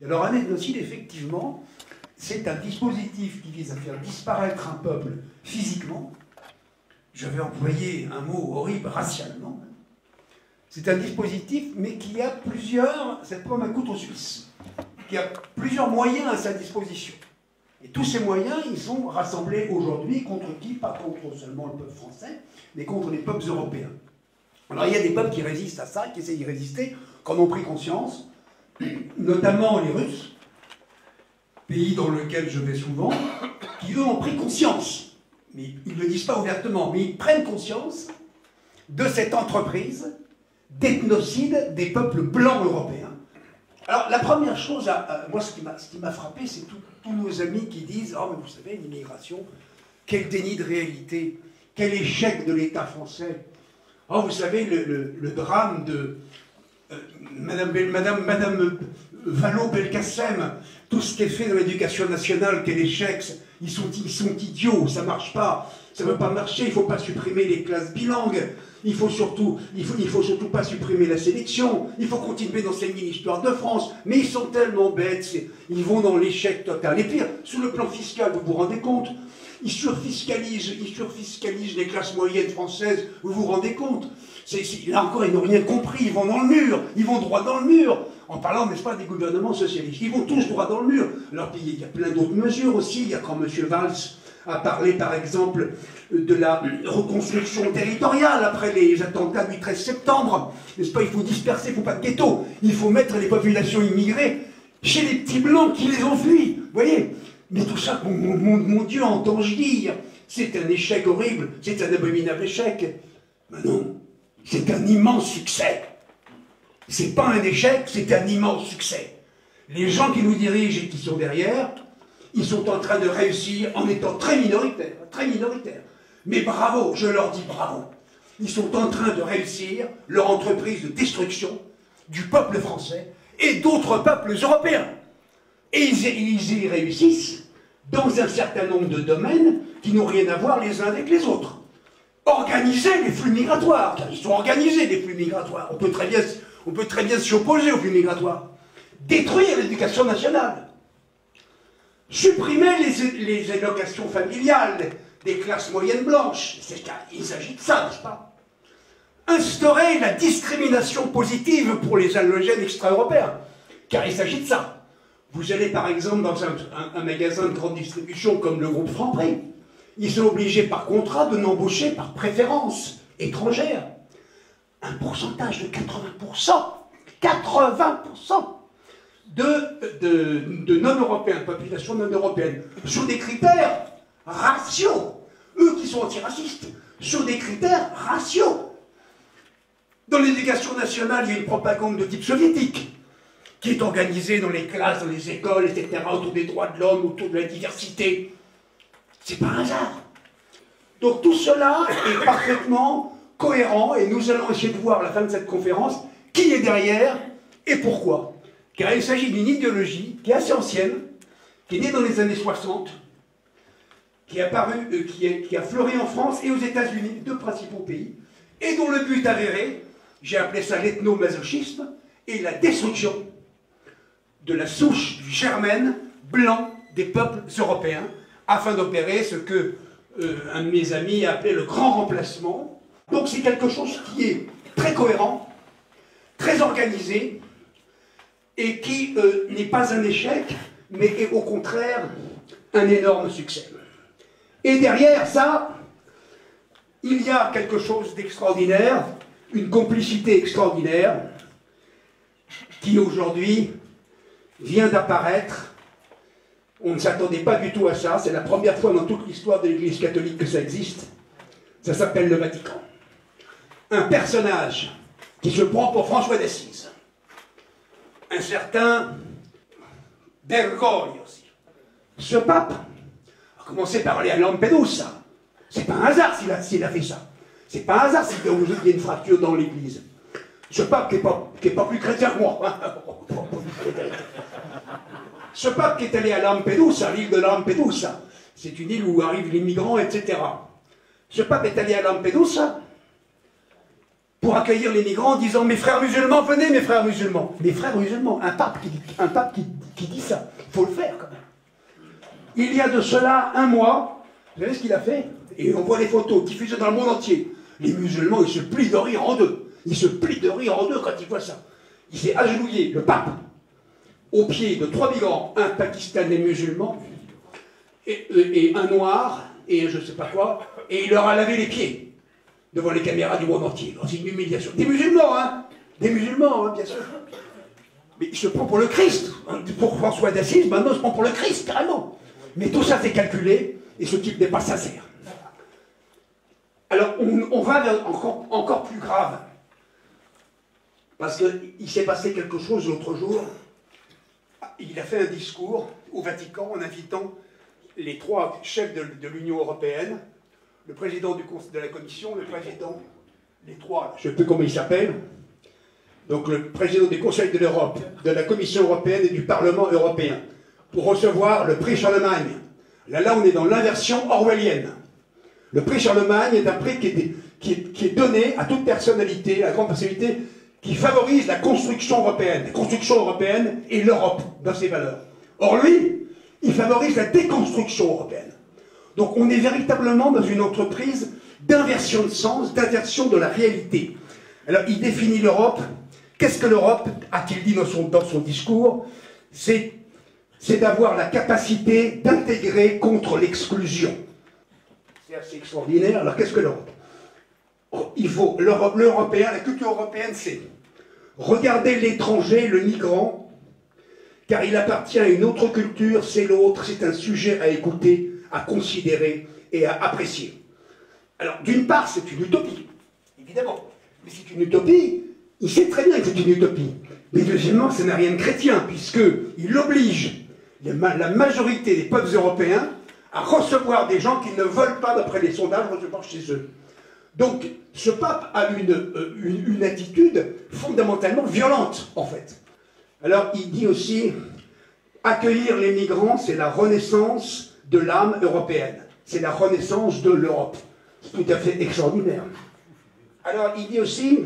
Alors un ethnocide, effectivement, c'est un dispositif qui vise à faire disparaître un peuple physiquement. Je vais employer un mot horrible, racialement. C'est un dispositif, mais qui a plusieurs, c'est comme un couteau suisse, qui a plusieurs moyens à sa disposition. Et tous ces moyens, ils sont rassemblés aujourd'hui contre qui? Pas contre seulement le peuple français, mais contre les peuples européens. Alors il y a des peuples qui résistent à ça, qui essaient d'y résister, qui en ont pris conscience, notamment les Russes, pays dans lequel je vais souvent, qui eux ont pris conscience, mais ils ne le disent pas ouvertement, mais ils prennent conscience de cette entreprise d'ethnocide des peuples blancs européens. Alors la première chose, moi ce qui m'a frappé, c'est tous nos amis qui disent « Oh mais vous savez, l'immigration, quel déni de réalité, quel échec de l'État français. Oh vous savez, le drame de Madame Vallaud-Belkacem, tout ce qui est fait dans l'éducation nationale, quel échec, ils sont idiots, ça ne marche pas, ça ne veut pas marcher, il ne faut pas supprimer les classes bilingues, il faut surtout pas supprimer la sélection, il faut continuer d'enseigner l'histoire de France, mais ils sont tellement bêtes, ils vont dans l'échec total. Et pire, sur le plan fiscal, vous vous rendez compte, ils surfiscalisent les classes moyennes françaises, vous vous rendez compte? Là encore, ils n'ont rien compris, ils vont dans le mur, ils vont droit dans le mur, en parlant, n'est-ce pas, des gouvernements socialistes. Ils vont tous droit dans le mur. Alors, puis, il y a plein d'autres mesures aussi. Il y a quand M. Valls a parlé, par exemple, de la reconstruction territoriale après les attentats du 13 septembre. N'est-ce pas, il faut disperser, il ne faut pas de ghetto. Il faut mettre les populations immigrées chez les petits blancs qui les ont fuis. Vous voyez? Mais tout ça, mon Dieu, entends-je dire, c'est un échec horrible, c'est un abominable échec. Mais non, c'est un immense succès. C'est pas un échec, c'est un immense succès. Les gens qui nous dirigent et qui sont derrière, ils sont en train de réussir en étant très minoritaires, très minoritaires. Mais bravo, je leur dis bravo. Ils sont en train de réussir leur entreprise de destruction du peuple français et d'autres peuples européens. Et ils y réussissent dans un certain nombre de domaines qui n'ont rien à voir les uns avec les autres. Organiser les flux migratoires, car ils sont organisés les flux migratoires. On peut très bien s'y opposer aux flux migratoires. Détruire l'éducation nationale. Supprimer les allocations familiales des classes moyennes blanches. Il s'agit de ça, n'est-ce pas? Instaurer la discrimination positive pour les allogènes extra-européens, car il s'agit de ça. Vous allez par exemple dans un magasin de grande distribution comme le groupe Franprix, ils sont obligés par contrat de n'embaucher par préférence étrangère. Un pourcentage de 80% de non-européens, de population non-européenne, sur des critères raciaux. Eux qui sont antiracistes, sur des critères raciaux. Dans l'éducation nationale, il y a une propagande de type soviétique, qui est organisée dans les classes, dans les écoles, etc., autour des droits de l'homme, autour de la diversité. C'est pas un hasard. Donc tout cela est parfaitement cohérent, et nous allons essayer de voir à la fin de cette conférence qui est derrière et pourquoi. Car il s'agit d'une idéologie qui est assez ancienne, qui est née dans les années 60, qui a fleuri en France et aux États-Unis, deux principaux pays, et dont le but avéré, j'ai appelé ça l'ethnomasochisme, et la destruction de la souche du germen blanc des peuples européens, afin d'opérer ce que un de mes amis a appelé le grand remplacement. Donc c'est quelque chose qui est très cohérent, très organisé, et qui n'est pas un échec, mais est au contraire un énorme succès. Et derrière ça, il y a quelque chose d'extraordinaire, une complicité extraordinaire, qui aujourd'hui vient d'apparaître. On ne s'attendait pas du tout à ça, c'est la première fois dans toute l'histoire de l'Église catholique que ça existe. Ça s'appelle le Vatican. Un personnage qui se prend pour François d'Assise. Un certain Bergoglio aussi. Ce pape a commencé par aller à Lampedusa. C'est pas un hasard s'il a fait ça. C'est pas un hasard s'il y a une fracture dans l'Église. Ce pape qui est pas plus chrétien que moi. Ce pape qui est allé à Lampedusa, l'île de Lampedusa, c'est une île où arrivent les migrants, etc. Ce pape est allé à Lampedusa pour accueillir les migrants en disant « Mes frères musulmans, venez mes frères musulmans !» Mes frères musulmans, un pape qui dit ça, il faut le faire quand même. Il y a de cela un mois, vous savez ce qu'il a fait? Et on voit les photos diffusées dans le monde entier. Les musulmans, ils se plient de rire en deux. Ils se plient de rire en deux quand ils voient ça. Il s'est agenouillé, le pape, au pied de 3 migrants, un Pakistanais musulman, et un noir, et je ne sais pas quoi, et il leur a lavé les pieds devant les caméras du monde entier. C'est une humiliation. Des musulmans, hein? Des musulmans, hein, bien sûr. Mais il se prend pour le Christ. Pour François d'Assise, maintenant, il se prend pour le Christ, carrément. Mais tout ça, c'est calculé, et ce type n'est pas sincère. Alors, on va vers encore plus grave. Parce qu'il s'est passé quelque chose l'autre jour. Il a fait un discours au Vatican en invitant les 3 chefs de l'Union européenne, le président de la Commission, le président, les 3, je ne sais plus comment ils s'appellent, donc le président du Conseil de l'Europe, de la Commission européenne et du Parlement européen, pour recevoir le prix Charlemagne. Là, on est dans l'inversion orwellienne. Le prix Charlemagne est un prix qui est donné à toute personnalité, à grande personnalité, qui favorise la construction européenne et l'Europe dans ses valeurs. Or lui, il favorise la déconstruction européenne. Donc on est véritablement dans une entreprise d'inversion de sens, d'inversion de la réalité. Alors il définit l'Europe. Qu'est-ce que l'Europe, a-t-il dit dans son discours? C'est d'avoir la capacité d'intégrer contre l'exclusion. C'est assez extraordinaire. Alors qu'est-ce que l'Europe? Il faut, l'Européen, la culture européenne, c'est regarder l'étranger, le migrant, car il appartient à une autre culture, c'est l'autre, c'est un sujet à écouter, à considérer et à apprécier. Alors, d'une part, c'est une utopie, évidemment. Mais c'est une utopie, il sait très bien que c'est une utopie. Mais deuxièmement, ça n'a rien de chrétien, puisqu'il oblige la majorité des peuples européens à recevoir des gens qui ne veulent pas, d'après les sondages, recevoir chez eux. Donc, ce pape a une attitude fondamentalement violente, en fait. Alors, il dit aussi, accueillir les migrants, c'est la renaissance de l'âme européenne. C'est la renaissance de l'Europe. C'est tout à fait extraordinaire. Alors, il dit aussi,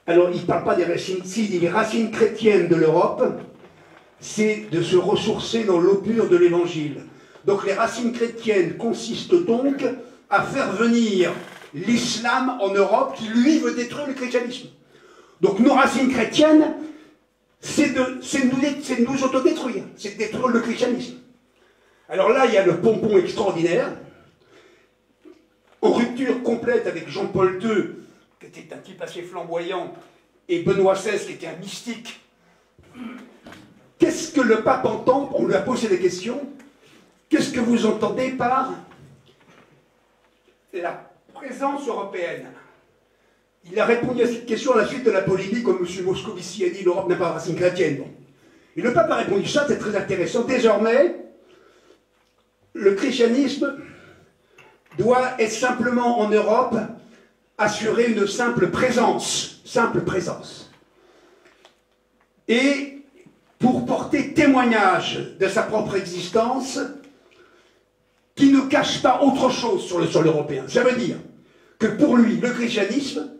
alors il ne parle pas des racines, il dit les racines chrétiennes de l'Europe, c'est de se ressourcer dans l'eau pure de l'Évangile. Donc, les racines chrétiennes consistent donc à faire venir l'islam en Europe qui, lui, veut détruire le christianisme. Donc nos racines chrétiennes, c'est de nous autodétruire, c'est de détruire le christianisme. Alors là, il y a le pompon extraordinaire, en rupture complète avec Jean-Paul II, qui était un type assez flamboyant, et Benoît XVI, qui était un mystique. Qu'est-ce que le pape entend? On lui a posé des questions. Qu'est-ce que vous entendez par la présence européenne? Il a répondu à cette question à la suite de la polémique, comme M. Moscovici a dit, l'Europe n'a pas de racine chrétienne. Bon. Et le pape a répondu ça, c'est très intéressant. Désormais, le christianisme doit être simplement en Europe assurer une simple présence. Simple présence. Et pour porter témoignage de sa propre existence, qui ne cache pas autre chose sur le sol européen. Ça veut dire que pour lui, le christianisme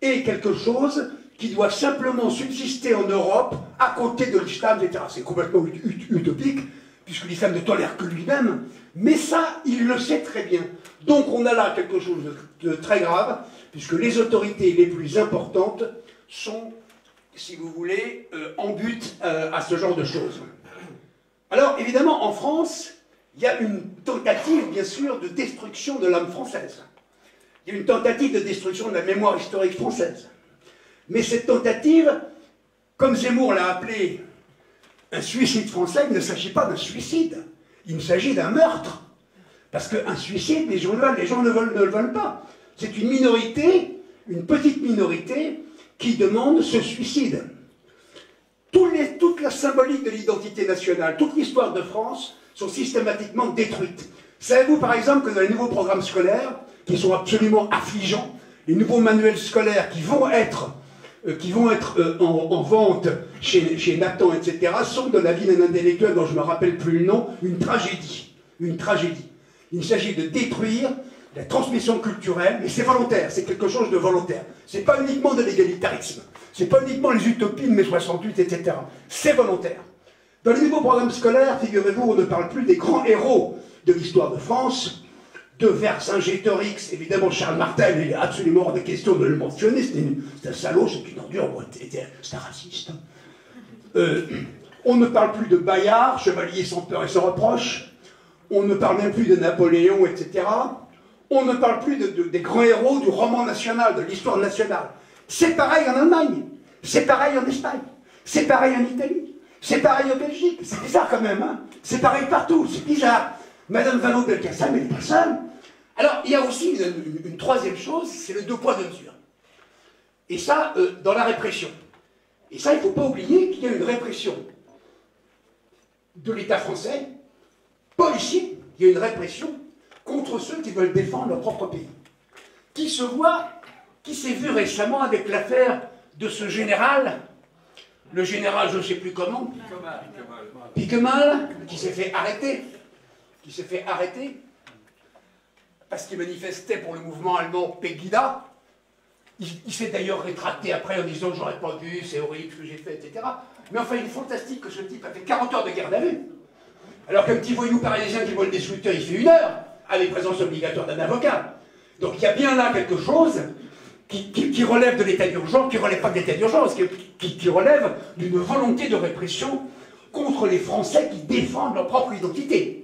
est quelque chose qui doit simplement subsister en Europe à côté de l'islam, etc. C'est complètement utopique, puisque l'islam ne tolère que lui-même, mais ça, il le sait très bien. Donc on a là quelque chose de très grave, puisque les autorités les plus importantes sont, si vous voulez, en but à ce genre de choses. Alors, évidemment, en France, il y a une tentative, bien sûr, de destruction de l'âme française. Il y a une tentative de destruction de la mémoire historique française. Mais cette tentative, comme Zemmour l'a appelé un suicide français, il ne s'agit pas d'un suicide. Il s'agit d'un meurtre. Parce qu'un suicide, les gens ne le veulent pas. C'est une minorité, une petite minorité, qui demande ce suicide. Toute la symbolique de l'identité nationale, toute l'histoire de France sont systématiquement détruites. Savez-vous par exemple que dans les nouveaux programmes scolaires, qui sont absolument affligeants, les nouveaux manuels scolaires qui vont être en vente chez Nathan, etc., sont de la vie d'un intellectuel dont je ne me rappelle plus le nom, une tragédie. Une tragédie. Il s'agit de détruire la transmission culturelle, mais c'est volontaire, c'est quelque chose de volontaire. C'est pas uniquement de l'égalitarisme, c'est pas uniquement les utopies de mai 68, etc. C'est volontaire. Dans les nouveaux programmes scolaires, figurez-vous, on ne parle plus des grands héros de l'histoire de France, de Vercingétorix, évidemment Charles Martel, il est absolument hors de question de le mentionner, c'est un salaud, c'est une ordure, c'est un raciste. On ne parle plus de Bayard, chevalier sans peur et sans reproche, on ne parle même plus de Napoléon, etc. On ne parle plus des grands héros du roman national, de l'histoire nationale. C'est pareil en Allemagne, c'est pareil en Espagne, c'est pareil en Italie, c'est pareil en Belgique. C'est bizarre quand même, hein. C'est pareil partout, c'est bizarre. Madame Vallaud-Belkacem, elle n'est pas seule. Alors, il y a aussi une troisième chose, c'est le deux poids, deux mesures. Et ça, dans la répression. Et ça, il ne faut pas oublier qu'il y a une répression de l'État français, policier, il y a une répression contre ceux qui veulent défendre leur propre pays. Qui s'est vu récemment avec l'affaire de ce général, le général je ne sais plus comment, Piquemal, qui s'est fait arrêter, parce qu'il manifestait pour le mouvement allemand Pegida. Il s'est d'ailleurs rétracté après en disant « j'aurais pas dû, c'est horrible ce que j'ai fait, etc. » Mais enfin, il est fantastique que ce type a fait 40 heures de garde à vue. Alors qu'un petit voyou parisien qui vole des scooters, il fait 1 heure, avec présence obligatoire d'un avocat. Donc il y a bien là quelque chose qui relève de l'état d'urgence, qui ne relève pas de l'état d'urgence, qui relève d'une volonté de répression contre les Français qui défendent leur propre identité.